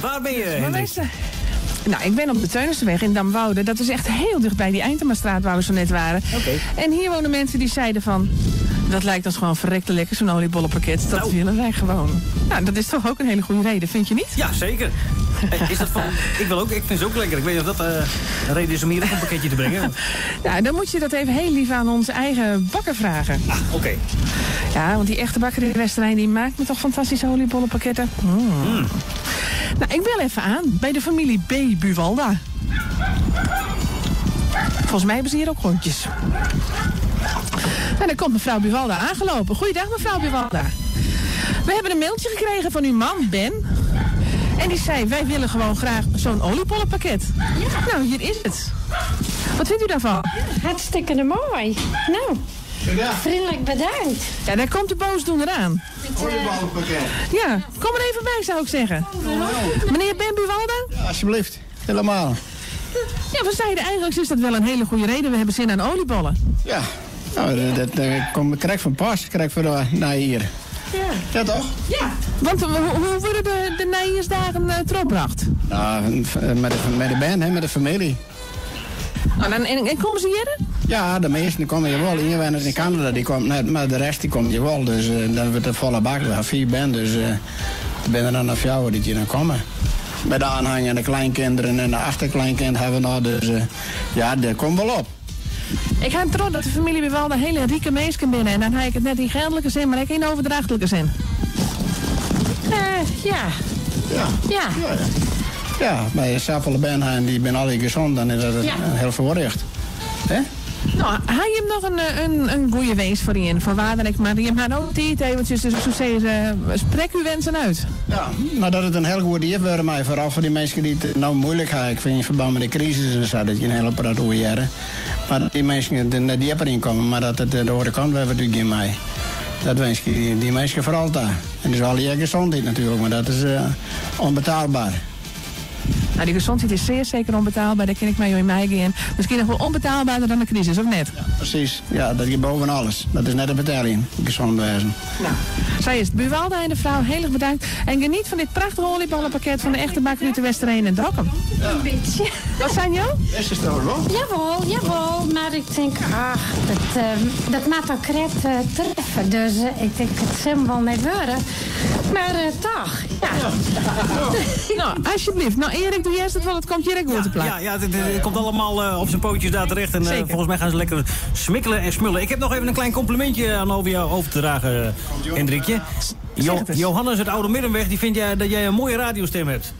Waar ben je, Hendrik? Nou, ik ben op de Teunisterweg in Damwoude. Dat is echt heel dicht bij die Eindemastraat waar we zo net waren. En hier wonen mensen die zeiden van... Dat lijkt ons gewoon verrekte lekker, zo'n oliebollenpakket. Dat willen wij gewoon. Nou, dat is toch ook een hele goede reden, vind je niet? Ja, zeker. Is dat van... Ik vind het ook lekker. Ik weet niet of dat een reden is om hier ook een pakketje te brengen. Nou, dan moet je dat even heel lief aan onze eigen bakker vragen. Oké. Ja, want die echte bakker in de Westerijn, die maakt me toch fantastische oliebollenpakketten. Nou, ik bel even aan bij de familie B. Buwalda. Volgens mij hebben ze hier ook hondjes. Nou, dan komt mevrouw Buwalda aangelopen. Goeiedag, mevrouw Buwalda. We hebben een mailtje gekregen van uw man, Ben. En die zei, wij willen gewoon graag zo'n oliebollenpakket. Ja. Nou, hier is het. Wat vindt u daarvan? Hartstikke mooi. Nou, vriendelijk bedankt. Ja, daar komt de boosdoener aan. Oliebollenpakket. Ja, kom er even bij, zou ik zeggen. Meneer Ben Buwalda? Ja, alsjeblieft. Helemaal. Ja, we zeiden eigenlijk is dat wel een hele goede reden. We hebben zin aan oliebollen. Ja, nou, dat komt krijg van pas. Krijg voor naar hier. Ja, toch? Ja. Want hoe worden de Nijensdagen teruggebracht? Nou, met de band, hè, met de familie. Oh, en komen ze hier? Ja, de meesten komen hier wel. Inwoners in Canada, die komt net, maar de rest die komt hier wel. Dus dan wordt het volle bak. We hebben 4 band, dus er zijn er dan 4 die hier dan komen. Bij de aanhang en de kleinkinderen en de achterkleinkind hebben we nog. Dus ja, dat komt wel op. Ik heb trots dat de familie Buwalda hele rieke mensen binnen. En dan heb ik het net in geldelijke zin, maar ik in overdrachtelijke zin. Ja. Ja, bij Sappele Ben, die ben alle gezond, dan is dat heel verworricht. Hè? Nou, heb je hem nog een goede wees voor je van waar ik maar je hebt ook die eventjes dus zo zeggen, spreek uw wensen uit. Ja, nou dat het een heel goed idee wordt mij, vooral voor die mensen die het nou moeilijk hebben. Ik vind in verband met de crisis en zo, dat je een hele praat over jaren. Maar die mensen die hebben erin komen, maar dat het de andere kant weer natuurlijk in mij. Dat wens ik die mensen vooral daar. En dus al die gezondheid natuurlijk, maar dat is onbetaalbaar. Nou, die gezondheid is zeer zeker onbetaalbaar. Daar ken ik mij in mij in. Misschien nog wel onbetaalbaarder dan de crisis, of net? Ja, precies. Ja, dat is boven alles. Dat is net een betaling, gezond wezen. Nou, zij is het. Buwalda en de vrouw, heel erg bedankt. En geniet van dit prachtige oliebollenpakket van de echte bakker uit de Westerheen en Dokkum. Een beetje. Wat zijn jou? Is het toch wel? Jawel. Maar ik denk, dat maakt ook red treffen. Dus ik denk, het zal wel niet worden. Maar toch, ja. Nou, alsjeblieft. Nou, Erik, doe jij het wel. Het komt hier ook goed te plakken. Ja, het komt allemaal op zijn pootjes daar terecht. En volgens mij gaan ze lekker smikkelen en smullen. Ik heb nog even een klein complimentje aan over jou over te dragen, Hendrikje. Johannes uit Oude Middenweg, die vindt dat jij een mooie radiostem hebt.